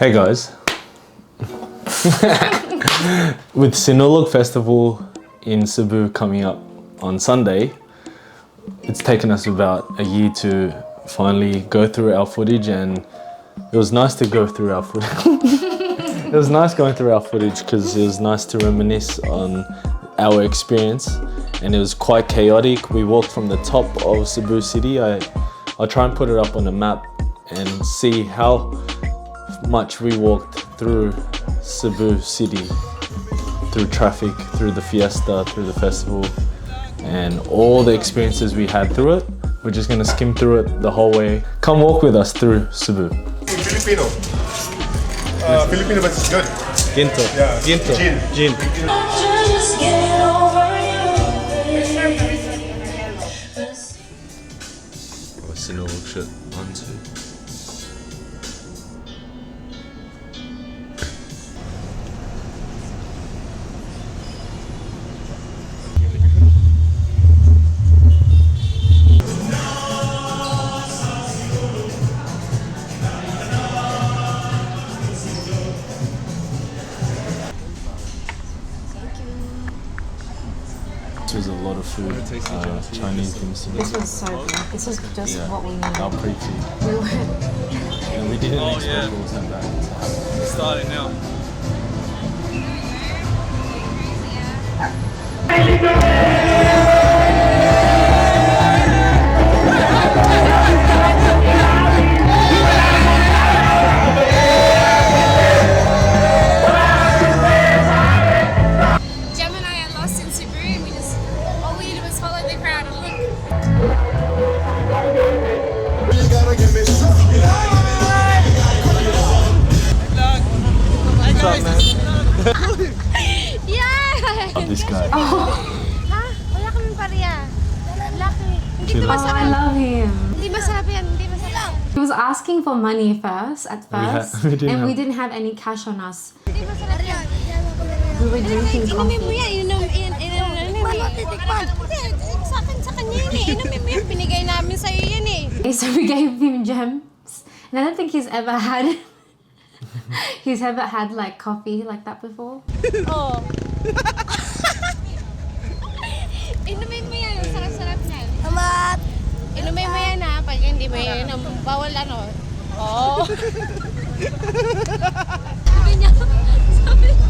Hey guys. With Sinulog Festival in Cebu coming up on Sunday, it's taken us about a year to finally go through our footage, and it was nice to go through our footage. It was nice going through our footage because it was nice to reminisce on our experience, and it was quite chaotic. We walked from the top of Cebu City. I'll try and put it up on the map and see how much we walked through Cebu City, through traffic, through the fiesta, through the festival, and all the experiences we had through it. We're just gonna skim through it the whole way. Come walk with us through Cebu. Filipino. Filipino, but it's good. Ginto. Yeah. Ginto. Gin. Sinulog shit. 1, 2. This was a lot of food, Chinese dim sum. This was so good. This was just what we needed. Our pre-tea. We were And we didn't expect it was that bad. It's starting now. Gem and I are lost in Cebu, and all we did was follow the crowd and look. yeah. Love this guy. Ha? Wala kaming pareha. Laki. Hindi Chill. ba I masarap? love him. Hindi masarap yan. Hindi masarap. He was asking for money first, at first, we didn't and we have- didn't have any cash on us. Hindi masarap yan. We were drinking Inumin mo coffee. yan. Inumin mo yan. Sa akin, sa kanya yun eh. Inumin mo yan. Binigay namin sa'yo yan eh. Okay, so we gave him gems, and I don't think he's ever had. He's ever had like coffee like that before. Oo. Inumin mo yan. Ang sarap-sarap niyan. Amat! Inumin mo yan ha. Pag hindi mo yan, bawal ano. Oo. Sabi niya. Sabi niya.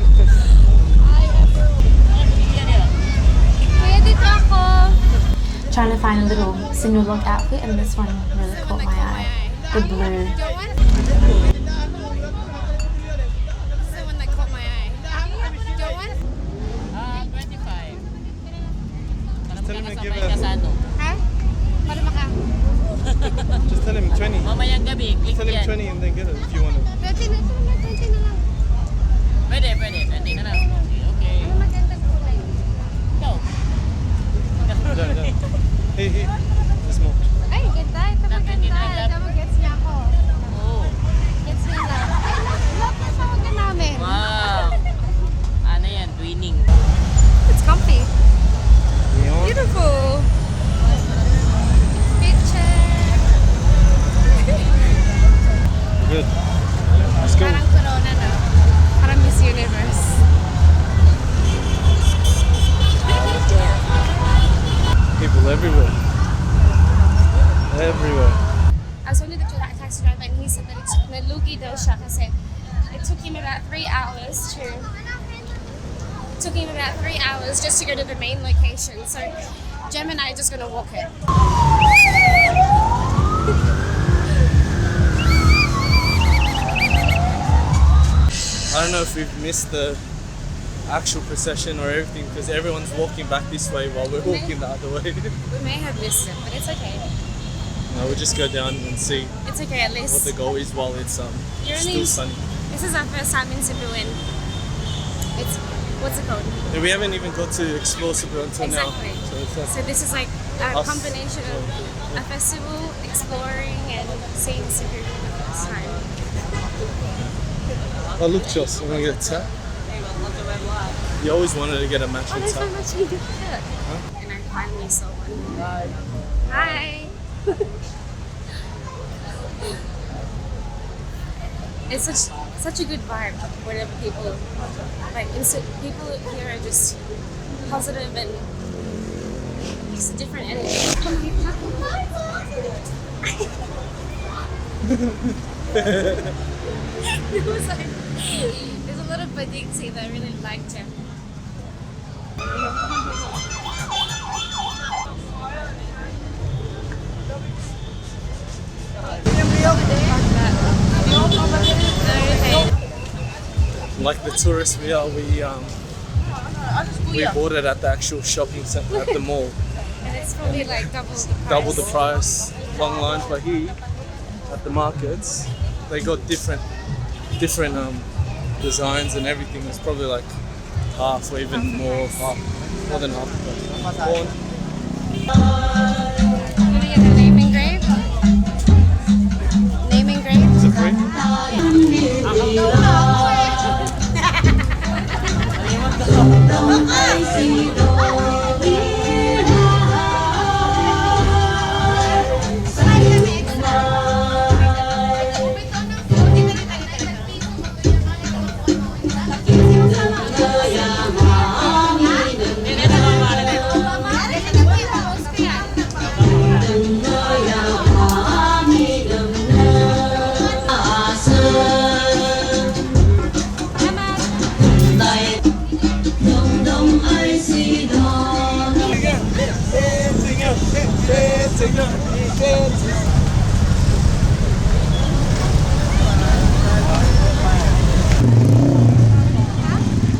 Kuya, dito ako. Trying to find a little Sinulog outfit, and this one really caught my eye. The blue. Do you want? This is the one that caught my eye. Do you want? 25. Tell him to give us. Ha? Para maka. Just tell him 20. Mamayang gabi, click Tell him yan. 20 and then get it if you want it. 20 na. Ito naman, 20 na lang. Pwede. 20 na lang. Okay. Ano magandang kulay? Go. Done. Hey. This more. Ay, ganda. Ito maganda. Ito mag-gets niya ako. Oh. Gets niya lang. Ay, love na sa huwag namin. Wow. Ano yan? Twinning. It's comfy. Neon. Beautiful. Picture. Good. Let's go. Parang corona na. Parang Miss Universe. People everywhere. Everywhere. I was talking to the taxi driver and he said that it's nalugi daw siya kasi it took him about 3 hours just to go to the main location. So Jem and I are just gonna walk it. I don't know if we've missed the actual procession or everything because everyone's walking back this way while we're walking the other way. We may have missed it, but it's okay. No, we'll just go down and see It's okay at what least. the goal is while it's You're still only- sunny. This is our first time in Cebu and it's what's it called? And we haven't even got to explore Cebu until Exactly. now. So it's So this is like a Us. combination of a festival, exploring, and seeing Cebu for the first time. Oh look, Joss, you want to get a tap? You always wanted to get a matching There's so tap. much you can get. And I finally saw one. Hi. It's such a good vibe whenever people people here are just positive and just a different energy. It was like, there's a lot of Badiksi that I really liked him. Like the tourists we are, we bought it at the actual shopping center at the mall. And it's probably like double the price. Double the price, long lines. But here at the markets, they got different designs and everything. It's probably like half or even more than half the price. Can we get a name engraved? Name engraved? Is it free?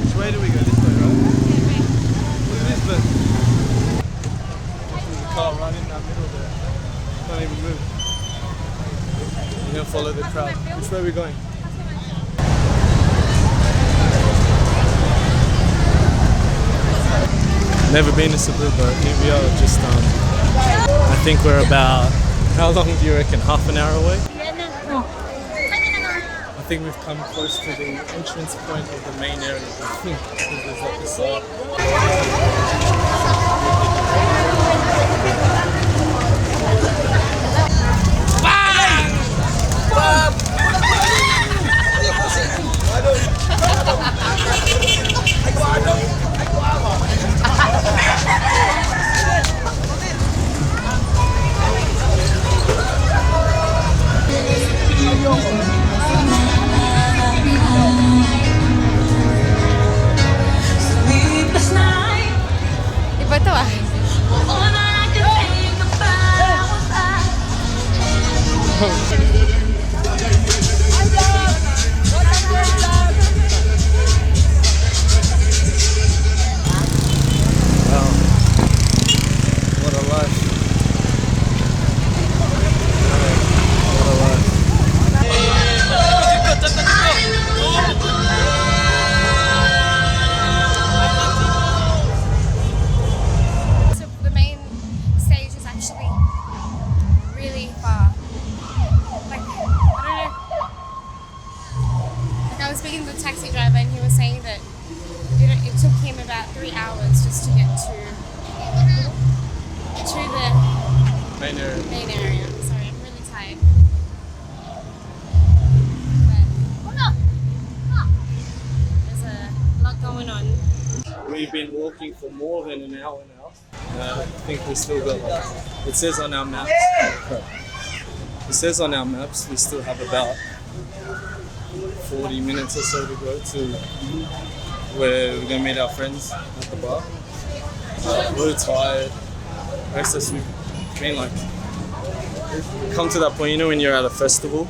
Which way do we go? This way, right? Look at this bird. There's a car right in that middle there. Can't even move. We're gonna follow the crowd. Which way are we going? Never been to Cebu, but here we are. Just I think we're about, how long do you reckon? Half an hour away? I think we've come close to the entrance point of the main area. I think because there's like this Iba to ah. Wow. What a life. What a life. So the main stage is actually really far. Like, I don't know. Like I was speaking to the taxi driver and he was saying that it took him about 3 hours just to get to the Main area. main area. Sorry, I'm really tired. But there's a lot going on. We've been walking for more than an hour now. I think we still got like, it says on our maps. It says on our maps we still have about 40 minutes or so to go to where we're gonna meet our friends at the bar. We're tired. It's we've been like, come to that point, you know, when you're at a festival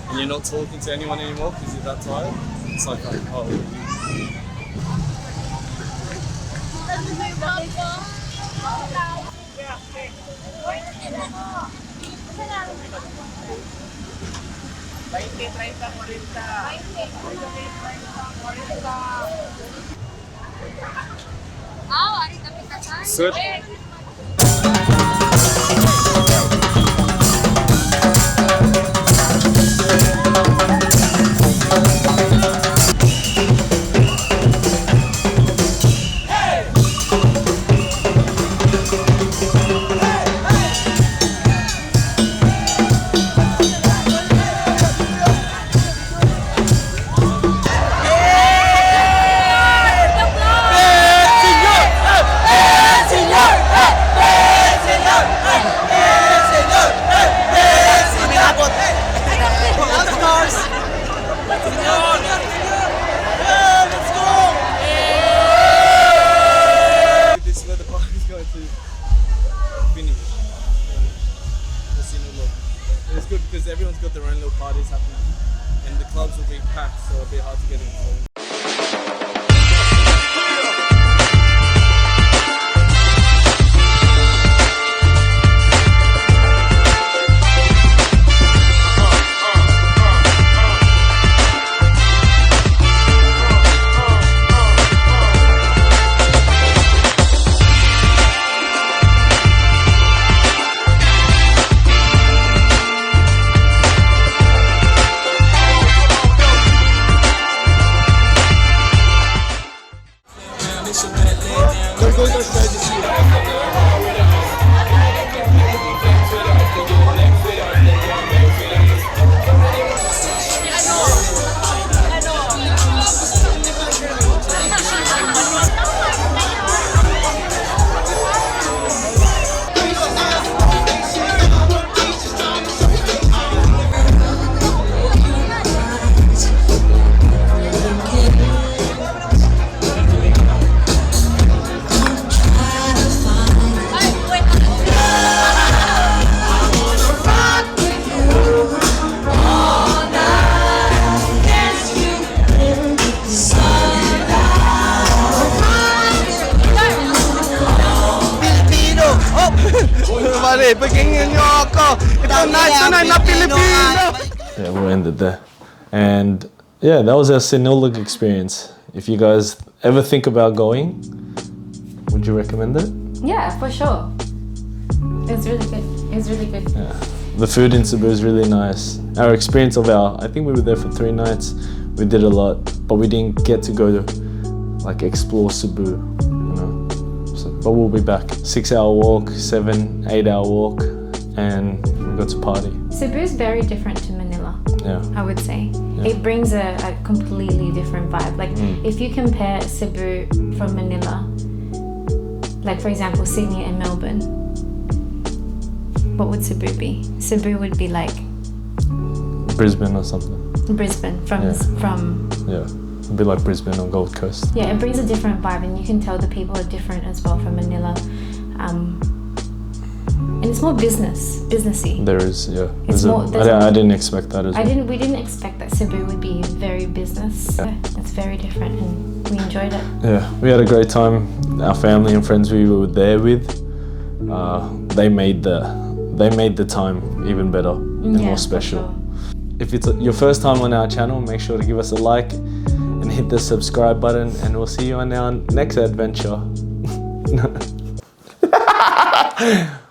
and you're not talking to anyone anymore because you're that tired. It's like oh. Good. clubs will be packed, so it'll be hard to get in. Yeah, we'll end it there. And yeah, that was our Sinulog experience. If you guys ever think about going, would you recommend it? Yeah, for sure. It's really good. It's really good. Yeah. The food in Cebu is really nice. Our experience of I think we were there for 3 nights. We did a lot, but we didn't get to go to like explore Cebu, you know. So, but we'll be back. 6-hour walk, 8-hour walk, and we got to party. Cebu is very different to Manila, Yeah. I would say. Yeah. It brings a completely different vibe. Like if you compare Cebu from Manila, like for example Sydney and Melbourne, what would Cebu be? Cebu would be like Brisbane or something. Brisbane from Yeah. from Yeah. A bit like Brisbane or Gold Coast. yeah, it brings a different vibe, and you can tell the people are different as well from Manila. And it's more businessy. There is, yeah. It's more- I didn't expect that as well. We didn't expect that Cebu would be very business. It's very different, and we enjoyed it. Yeah, we had a great time. Our family and friends we were there with, they made the time even better and Yeah, more for special. sure. If it's your first time on our channel, make sure to give us a like and hit the subscribe button, and we'll see you on our next adventure.